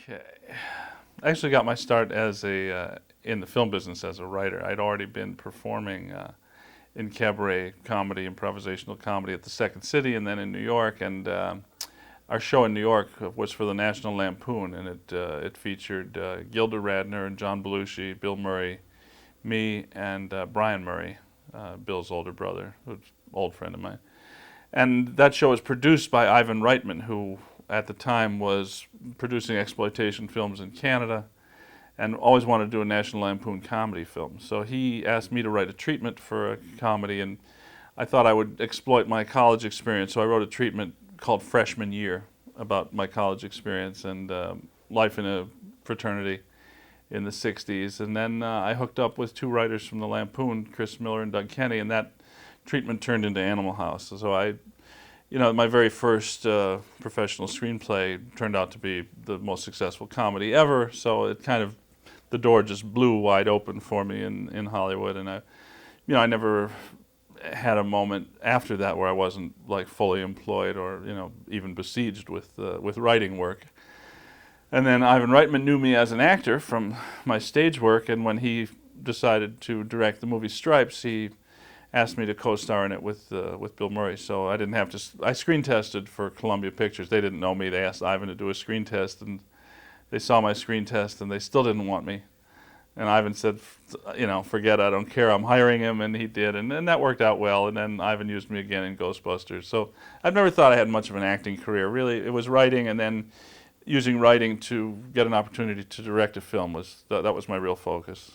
Okay. I actually got my start as in the film business as a writer. I'd already been performing in cabaret comedy, improvisational comedy at the Second City and then in New York. And our show in New York was for the National Lampoon, and it featured Gilda Radner and John Belushi, Bill Murray, me, and Brian Murray, Bill's older brother, who's an old friend of mine. And that show was produced by Ivan Reitman, who at the time was producing exploitation films in Canada and always wanted to do a National Lampoon comedy film. So he asked me to write a treatment for a comedy, and I thought I would exploit my college experience. So I wrote a treatment called Freshman Year about my college experience and life in a fraternity in the 60s. And then I hooked up with two writers from the Lampoon, Chris Miller and Doug Kenny, and that treatment turned into Animal House. So my very first professional screenplay turned out to be the most successful comedy ever. So it kind of, the door just blew wide open for me in Hollywood. And I never had a moment after that where I wasn't like fully employed or even besieged with writing work. And then Ivan Reitman knew me as an actor from my stage work, and when he decided to direct the movie Stripes, he asked me to co-star in it with Bill Murray. So I didn't have to. I screen tested for Columbia Pictures. They didn't know me. They asked Ivan to do a screen test, and they saw my screen test, and they still didn't want me. And Ivan said, forget it, I don't care, I'm hiring him, and he did, and that worked out well. And then Ivan used me again in Ghostbusters. So I've never thought I had much of an acting career. Really, it was writing, and then using writing to get an opportunity to direct a film that was my real focus.